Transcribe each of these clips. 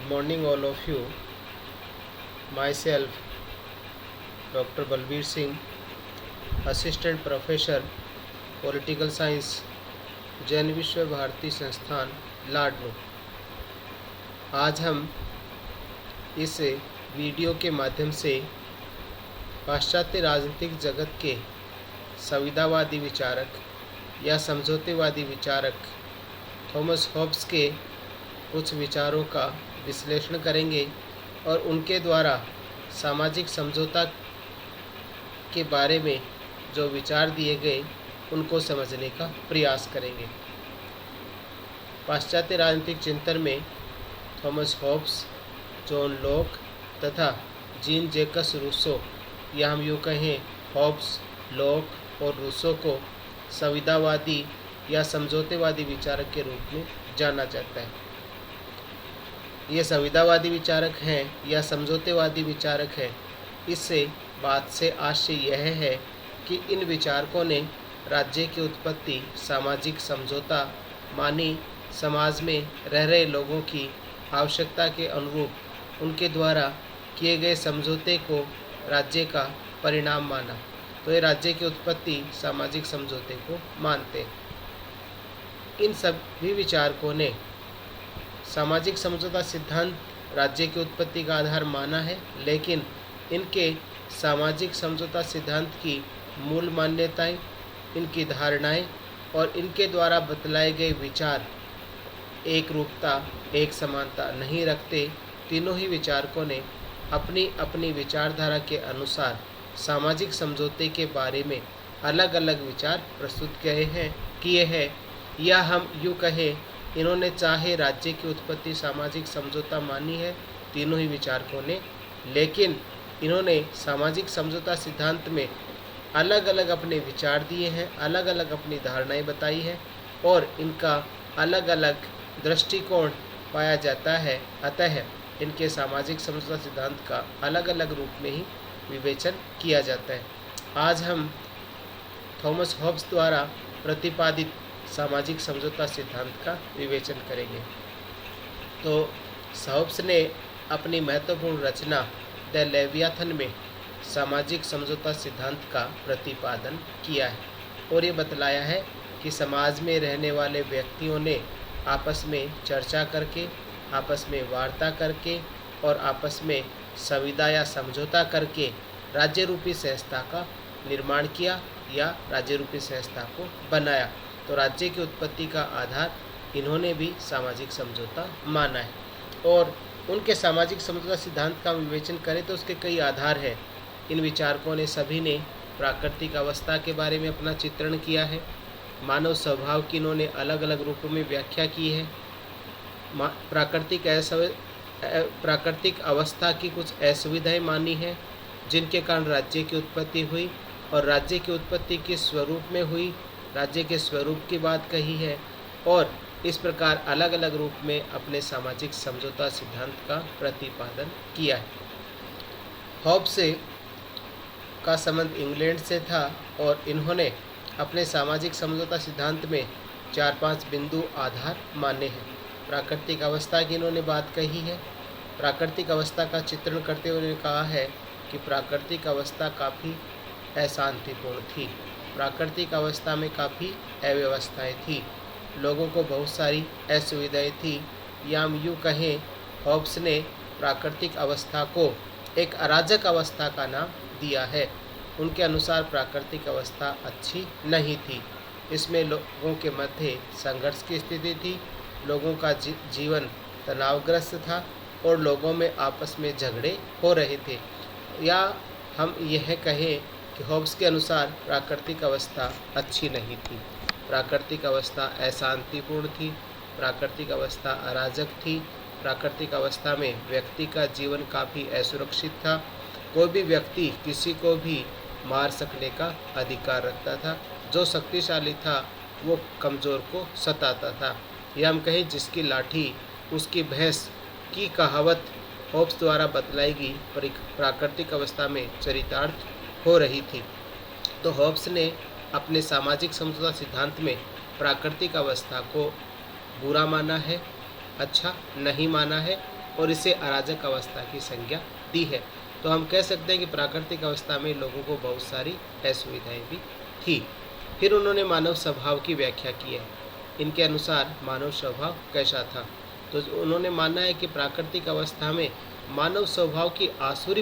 morning all of you. Myself Dr. Balbir Singh, Assistant Professor Political Science, Jain विश्व भारती संस्थान लाडनू। आज हम इस वीडियो के माध्यम से पाश्चात्य राजनीतिक जगत के संविदावादी विचारक या समझौतेवादी विचारक थॉमस हॉब्स के कुछ विचारों का विश्लेषण करेंगे और उनके द्वारा सामाजिक समझौता के बारे में जो विचार दिए गए उनको समझने का प्रयास करेंगे। पाश्चात्य राजनीतिक चिंतन में थॉमस हॉब्स, जॉन लॉक तथा जीन जैकस रूसो या हम यूँ कहें हॉब्स, लॉक और रूसो को संविदावादी या समझौतेवादी विचारक के रूप में जाना जाता है। ये संविदावादी विचारक हैं या समझौतेवादी विचारक हैं, इससे बात से आशय यह है कि इन विचारकों ने राज्य की उत्पत्ति सामाजिक समझौता मानी, समाज में रह रहे लोगों की आवश्यकता के अनुरूप उनके द्वारा किए गए समझौते को राज्य का परिणाम माना। तो ये राज्य की उत्पत्ति सामाजिक समझौते को मानते हैं। इन सभी विचारकों ने सामाजिक समझौता सिद्धांत राज्य की उत्पत्ति का आधार माना है, लेकिन इनके सामाजिक समझौता सिद्धांत की मूल मान्यताएं, इनकी धारणाएं और इनके द्वारा बतलाए गए विचार एक रूपता, एक समानता नहीं रखते। तीनों ही विचारकों ने अपनी अपनी विचारधारा के अनुसार सामाजिक समझौते के बारे में अलग अलग विचार प्रस्तुत किए हैं या हम यूँ कहें इन्होंने चाहे राज्य की उत्पत्ति सामाजिक समझौता मानी है तीनों ही विचारकों ने, लेकिन इन्होंने सामाजिक समझौता सिद्धांत में अलग अलग अपने विचार दिए हैं, अलग अलग अपनी धारणाएं बताई हैं और इनका अलग अलग दृष्टिकोण पाया जाता है। अतः इनके सामाजिक समझौता सिद्धांत का अलग अलग रूप में ही विवेचन किया जाता है। आज हम थॉमस हॉब्स द्वारा प्रतिपादित सामाजिक समझौता सिद्धांत का विवेचन करेंगे। तो हॉब्स ने अपनी महत्वपूर्ण रचना द लेवियाथन में सामाजिक समझौता सिद्धांत का प्रतिपादन किया है और ये बतलाया है कि समाज में रहने वाले व्यक्तियों ने आपस में चर्चा करके, आपस में वार्ता करके और आपस में संविदा या समझौता करके राज्य रूपी संस्था का निर्माण किया या राज्य रूपी संस्था को बनाया। तो राज्य की उत्पत्ति का आधार इन्होंने भी सामाजिक समझौता माना है और उनके सामाजिक समझौता सिद्धांत का विवेचन करें तो उसके कई आधार हैं। इन विचारकों ने सभी ने प्राकृतिक अवस्था के बारे में अपना चित्रण किया है। मानव स्वभाव की इन्होंने अलग अलग रूपों में व्याख्या की है। प्राकृतिक अवस्था की कुछ असुविधाएं मानी हैं जिनके कारण राज्य की उत्पत्ति हुई और राज्य की उत्पत्ति किस स्वरूप में हुई, राज्य के स्वरूप की बात कही है और इस प्रकार अलग अलग रूप में अपने सामाजिक समझौता सिद्धांत का प्रतिपादन किया है। हॉब्स का संबंध इंग्लैंड से था और इन्होंने अपने सामाजिक समझौता सिद्धांत में 4-5 बिंदु आधार माने हैं। प्राकृतिक अवस्था की इन्होंने बात कही है। प्राकृतिक अवस्था का चित्रण करते हुए उन्होंने कहा है कि प्राकृतिक अवस्था काफ़ी अशांतिपूर्ण थी, प्राकृतिक अवस्था में काफ़ी अव्यवस्थाएं थी, लोगों को बहुत सारी असुविधाएं थी या हम यूँ कहें हॉब्स ने प्राकृतिक अवस्था को एक अराजक अवस्था का नाम दिया है। उनके अनुसार प्राकृतिक अवस्था अच्छी नहीं थी, इसमें लोगों के मध्य संघर्ष की स्थिति थी, लोगों का जीवन तनावग्रस्त था और लोगों में आपस में झगड़े हो रहे थे। या हम यह कहें कि हॉब्स के अनुसार प्राकृतिक अवस्था अच्छी नहीं थी, प्राकृतिक अवस्था अशांतिपूर्ण थी, प्राकृतिक अवस्था अराजक थी, प्राकृतिक अवस्था में व्यक्ति का जीवन काफ़ी असुरक्षित था, कोई भी व्यक्ति किसी को भी मार सकने का अधिकार रखता था, जो शक्तिशाली था वो कमज़ोर को सताता था, या हम कहें जिसकी लाठी उसकी भैंस की कहावत हॉब्स द्वारा बतलाई गई प्राकृतिक अवस्था में चरितार्थ हो रही थी। तो हॉब्स ने अपने सामाजिक समझौता सिद्धांत में प्राकृतिक अवस्था को बुरा माना है, अच्छा नहीं माना है और इसे अराजक अवस्था की संज्ञा दी है। तो हम कह सकते हैं कि प्राकृतिक अवस्था में लोगों को बहुत सारी असुविधाएं भी थी। फिर उन्होंने मानव स्वभाव की व्याख्या की है। इनके अनुसार मानव स्वभाव कैसा था, तो उन्होंने माना है कि प्राकृतिक अवस्था में मानव स्वभाव की आसुरी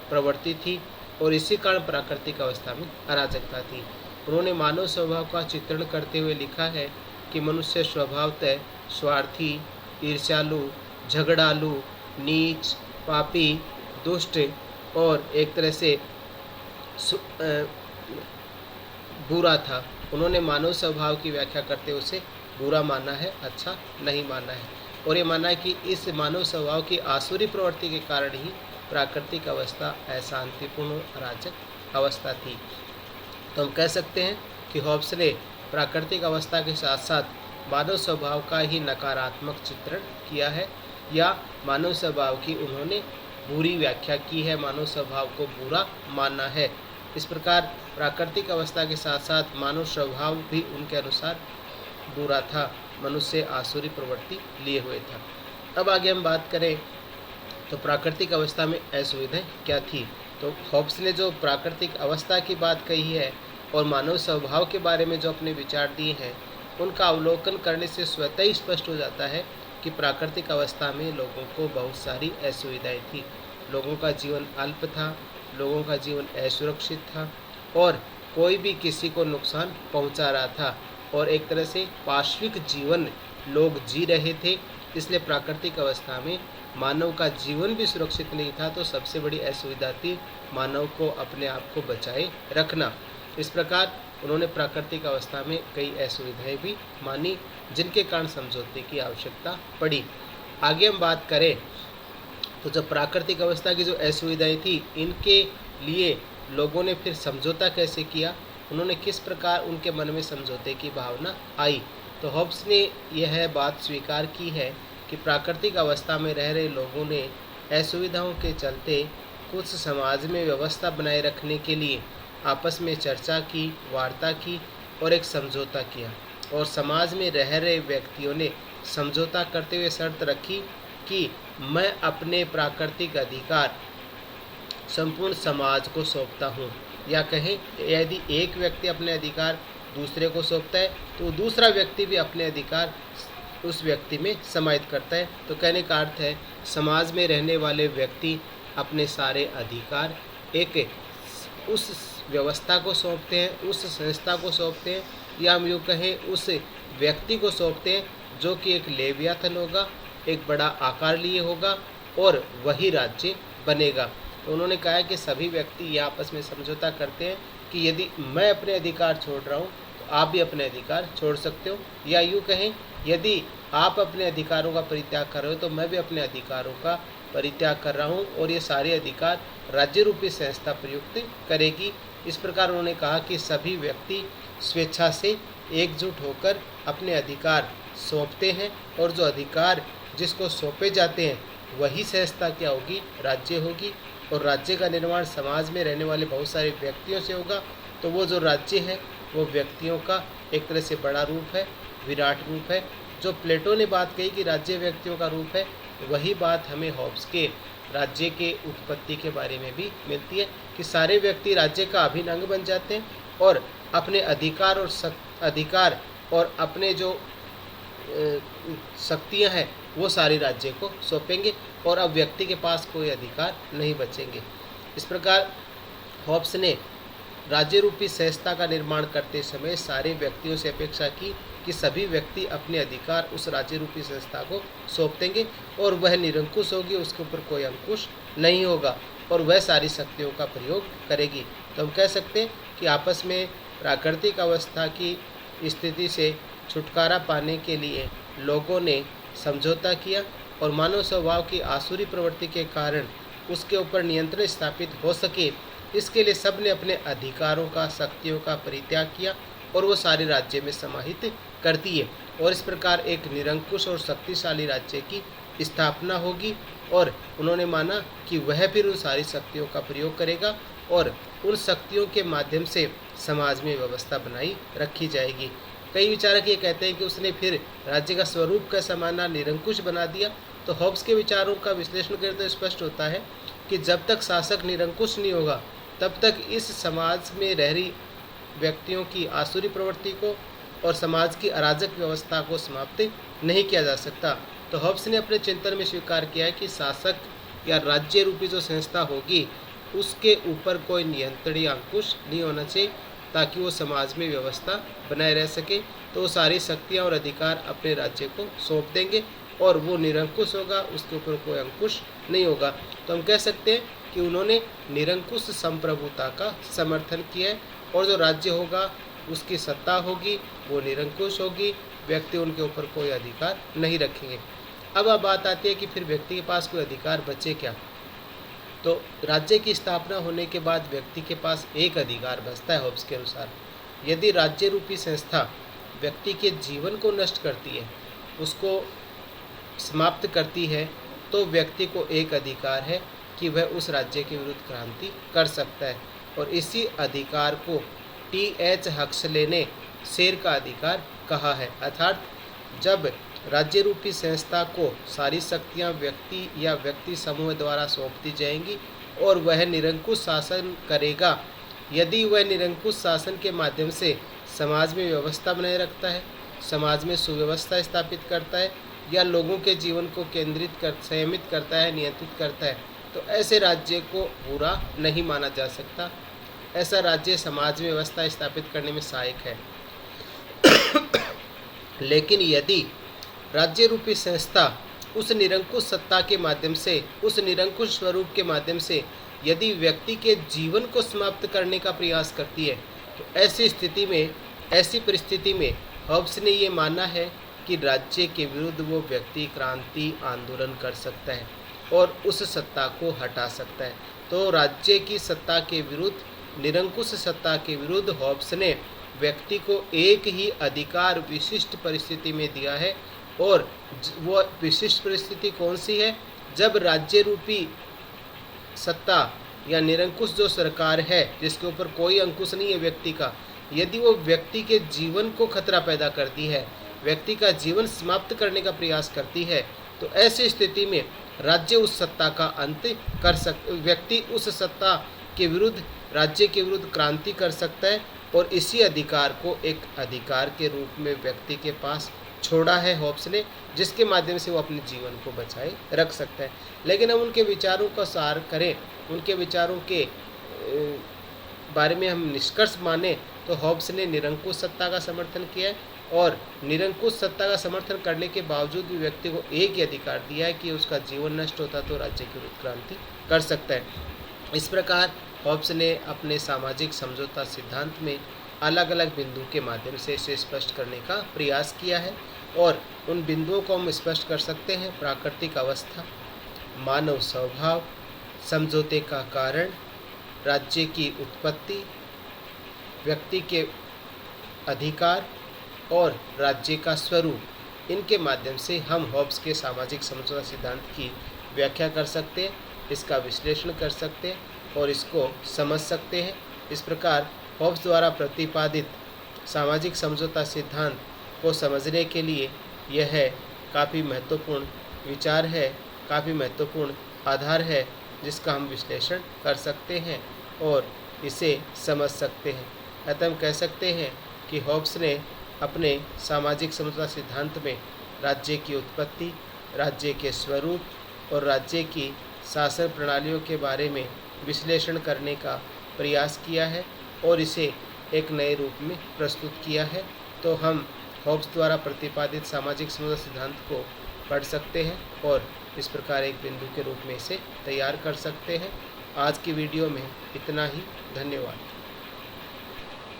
प्रवृत्ति थी और इसी कारण प्राकृतिक अवस्था में अराजकता थी। उन्होंने मानव स्वभाव का चित्रण करते हुए लिखा है कि मनुष्य स्वभावतः स्वार्थी, ईर्ष्यालु, झगड़ालू, नीच, पापी, दुष्ट और एक तरह से बुरा था। उन्होंने मानव स्वभाव की व्याख्या करते हुए उसे बुरा माना है, अच्छा नहीं माना है, और ये माना है कि इस मानव स्वभाव की आसुरी प्रवृत्ति के कारण ही प्राकृतिक अवस्था अशांतिपूर्ण अराजक अवस्था थी। तो हम कह सकते हैं कि हॉब्स ने प्राकृतिक अवस्था के साथ साथ मानव स्वभाव का ही नकारात्मक चित्रण किया है, या मानव स्वभाव की उन्होंने बुरी व्याख्या की है, मानव स्वभाव को बुरा माना है। इस प्रकार प्राकृतिक अवस्था के साथ साथ मानव स्वभाव भी उनके अनुसार बुरा था, मनुष्य आसुरी प्रवृत्ति लिए हुए था। अब आगे हम बात करें तो प्राकृतिक अवस्था में असुविधाएं क्या थी। तो हॉब्स ने जो प्राकृतिक अवस्था की बात कही है और मानव स्वभाव के बारे में जो अपने विचार दिए हैं, उनका अवलोकन करने से स्वतः ही स्पष्ट हो जाता है कि प्राकृतिक अवस्था में लोगों को बहुत सारी असुविधाएं थी। लोगों का जीवन अल्प था, लोगों का जीवन असुरक्षित था और कोई भी किसी को नुकसान पहुंचा रहा था और एक तरह से पार्श्विक जीवन लोग जी रहे थे। इसलिए प्राकृतिक अवस्था में मानव का जीवन भी सुरक्षित नहीं था। तो सबसे बड़ी असुविधा थी मानव को अपने आप को बचाए रखना। इस प्रकार उन्होंने प्राकृतिक अवस्था में कई असुविधाएं भी मानी, जिनके कारण समझौते की आवश्यकता पड़ी। आगे हम बात करें तो जब प्राकृतिक अवस्था की जो असुविधाएं थी, इनके लिए लोगों ने फिर समझौता कैसे किया, उन्होंने किस प्रकार उनके मन में समझौते की भावना आई। तो हॉब्स ने यह बात स्वीकार की है कि प्राकृतिक अवस्था में रह रहे लोगों ने असुविधाओं के चलते कुछ समाज में व्यवस्था बनाए रखने के लिए आपस में चर्चा की, वार्ता की और एक समझौता किया। और समाज में रह रहे व्यक्तियों ने समझौता करते हुए शर्त रखी कि मैं अपने प्राकृतिक अधिकार संपूर्ण समाज को सौंपता हूँ, या कहें यदि एक व्यक्ति अपने अधिकार दूसरे को सौंपता है तो दूसरा व्यक्ति भी अपने अधिकार उस व्यक्ति में समाहित करता है। तो कहने का अर्थ है समाज में रहने वाले व्यक्ति अपने सारे अधिकार एक उस व्यवस्था को सौंपते हैं, उस संस्था को सौंपते हैं, या हम यूँ कहें उस व्यक्ति को सौंपते हैं जो कि एक लेवियाथन होगा, एक बड़ा आकार लिए होगा और वही राज्य बनेगा। तो उन्होंने कहा है कि सभी व्यक्ति ये आपस में समझौता करते हैं कि यदि मैं अपने अधिकार छोड़ रहा हूँ तो आप भी अपने अधिकार छोड़ सकते हो, या यूँ कहें यदि आप अपने अधिकारों का परित्याग कर रहे हो तो मैं भी अपने अधिकारों का परित्याग कर रहा हूँ और ये सारे अधिकार राज्य रूपी संस्था प्रयुक्त करेगी। इस प्रकार उन्होंने कहा कि सभी व्यक्ति स्वेच्छा से एकजुट होकर अपने अधिकार सौंपते हैं और जो अधिकार जिसको सौंपे जाते हैं वही संस्था क्या होगी, राज्य होगी। और राज्य का निर्माण समाज में रहने वाले बहुत सारे व्यक्तियों से होगा। तो वो जो राज्य है वो व्यक्तियों का एक तरह से बड़ा रूप है, विराट रूप है। जो प्लेटो ने बात कही कि राज्य व्यक्तियों का रूप है, वही बात हमें हॉब्स के राज्य के उत्पत्ति के बारे में भी मिलती है कि सारे व्यक्ति राज्य का अभिन्न अंग बन जाते हैं और अपने अधिकार और अपने जो शक्तियां हैं वो सारी राज्य को सौंपेंगे और अब व्यक्ति के पास कोई अधिकार नहीं बचेंगे। इस प्रकार हॉब्स ने राज्य रूपी संस्था का निर्माण करते समय सारे व्यक्तियों से अपेक्षा की कि सभी व्यक्ति अपने अधिकार उस राज्य रूपी संस्था को सौंप देंगे और वह निरंकुश होगी, उसके ऊपर कोई अंकुश नहीं होगा और वह सारी शक्तियों का प्रयोग करेगी। तो हम कह सकते हैं कि आपस में प्राकृतिक अवस्था की स्थिति से छुटकारा पाने के लिए लोगों ने समझौता किया और मानव स्वभाव की आसुरी प्रवृत्ति के कारण उसके ऊपर नियंत्रण स्थापित हो सके, इसके लिए सब ने अपने अधिकारों का, शक्तियों का परित्याग किया और वो सारे राज्य में समाहित कर दिए और इस प्रकार एक निरंकुश और शक्तिशाली राज्य की स्थापना होगी। और उन्होंने माना कि वह फिर उन सारी शक्तियों का प्रयोग करेगा और उन शक्तियों के माध्यम से समाज में व्यवस्था बनाई रखी जाएगी। कई विचारक ये कहते हैं कि उसने फिर राज्य का स्वरूप का समाना निरंकुश बना दिया तो हॉब्स के विचारों का विश्लेषण करें तो स्पष्ट होता है कि जब तक शासक निरंकुश नहीं होगा तब तक इस समाज में रह रही व्यक्तियों की आसुरी प्रवृत्ति को और समाज की अराजक व्यवस्था को समाप्त नहीं किया जा सकता। तो हॉब्स ने अपने चिंतन में स्वीकार किया है कि शासक या राज्य रूपी जो संस्था होगी उसके ऊपर कोई नियंत्रणीय अंकुश नहीं होना चाहिए, ताकि वो समाज में व्यवस्था बनाए रह सके। तो वो सारी शक्तियाँ और अधिकार अपने राज्य को सौंप देंगे और वो निरंकुश होगा, उसके ऊपर कोई अंकुश नहीं होगा। तो हम कह सकते हैं कि उन्होंने निरंकुश संप्रभुता का समर्थन किया है और जो राज्य होगा उसकी सत्ता होगी वो निरंकुश होगी, व्यक्ति उनके ऊपर कोई अधिकार नहीं रखेंगे। अब बात आती है कि फिर व्यक्ति के पास कोई अधिकार बचे क्या। तो राज्य की स्थापना होने के बाद व्यक्ति के पास एक अधिकार बचता है हॉब्स के अनुसार। यदि राज्य रूपी संस्था व्यक्ति के जीवन को नष्ट करती है, उसको समाप्त करती है, तो व्यक्ति को एक अधिकार है कि वह उस राज्य के विरुद्ध क्रांति कर सकता है। और इसी अधिकार को T.H. हक्सले ने शेर का अधिकार कहा है। अर्थात जब राज्य रूपी संस्था को सारी शक्तियां व्यक्ति या व्यक्ति समूह द्वारा सौंप दी जाएंगी और वह निरंकुश शासन करेगा, यदि वह निरंकुश शासन के माध्यम से समाज में व्यवस्था बनाए रखता है, समाज में सुव्यवस्था स्थापित करता है या लोगों के जीवन को संयमित करता है, नियंत्रित करता है, तो ऐसे राज्य को बुरा नहीं माना जा सकता। ऐसा राज्य समाज में व्यवस्था स्थापित करने में सहायक है। लेकिन यदि राज्य रूपी संस्था उस निरंकुश सत्ता के माध्यम से, उस निरंकुश स्वरूप के माध्यम से यदि व्यक्ति के जीवन को समाप्त करने का प्रयास करती है, तो ऐसी परिस्थिति में हॉब्स ने ये माना है कि राज्य के विरुद्ध वो व्यक्ति क्रांति आंदोलन कर सकता है और उस सत्ता को हटा सकता है। तो राज्य की सत्ता के विरुद्ध, निरंकुश सत्ता के विरुद्ध हॉब्स ने व्यक्ति को एक ही अधिकार विशिष्ट परिस्थिति में दिया है। और वो विशिष्ट परिस्थिति कौन सी है? जब राज्य रूपी सत्ता या निरंकुश जो सरकार है जिसके ऊपर कोई अंकुश नहीं है व्यक्ति का, यदि वो व्यक्ति के जीवन को खतरा पैदा करती है, व्यक्ति का जीवन समाप्त करने का प्रयास करती है, तो ऐसी स्थिति में राज्य उस सत्ता का अंत कर व्यक्ति उस सत्ता के विरुद्ध, राज्य के विरुद्ध क्रांति कर सकता है और इसी अधिकार को एक अधिकार के रूप में व्यक्ति के पास छोड़ा है हॉब्स ने, जिसके माध्यम से वो अपने जीवन को बचाए रख सकता है। लेकिन हम उनके विचारों का सार करें, उनके विचारों के बारे में हम निष्कर्ष माने, तो हॉब्स ने निरंकुश सत्ता का समर्थन किया है और निरंकुश सत्ता का समर्थन करने के बावजूद भी व्यक्ति को एक ही अधिकार दिया है कि उसका जीवन नष्ट होता तो राज्य की विरुद्ध क्रांति कर सकता है। इस प्रकार हॉब्स ने अपने सामाजिक समझौता सिद्धांत में अलग अलग बिंदु के माध्यम से इसे स्पष्ट करने का प्रयास किया है और उन बिंदुओं को हम स्पष्ट कर सकते हैं: प्राकृतिक अवस्था, मानव स्वभाव, समझौते का कारण, राज्य की उत्पत्ति, व्यक्ति के अधिकार और राज्य का स्वरूप। इनके माध्यम से हम हॉब्स के सामाजिक समझौता सिद्धांत की व्याख्या कर सकते हैं, इसका विश्लेषण कर सकते हैं और इसको समझ सकते हैं। इस प्रकार हॉब्स द्वारा प्रतिपादित सामाजिक समझौता सिद्धांत को समझने के लिए यह काफ़ी महत्वपूर्ण विचार है, काफ़ी महत्वपूर्ण आधार है, जिसका हम विश्लेषण कर सकते हैं और इसे समझ सकते हैं। अतः हम कह सकते हैं कि हॉब्स ने अपने सामाजिक समझौता सिद्धांत में राज्य की उत्पत्ति, राज्य के स्वरूप और राज्य की शासन प्रणालियों के बारे में विश्लेषण करने का प्रयास किया है और इसे एक नए रूप में प्रस्तुत किया है। तो हम हॉब्स द्वारा प्रतिपादित सामाजिक समझौता सिद्धांत को पढ़ सकते हैं और इस प्रकार एक बिंदु के रूप में इसे तैयार कर सकते हैं। आज की वीडियो में इतना ही। धन्यवाद।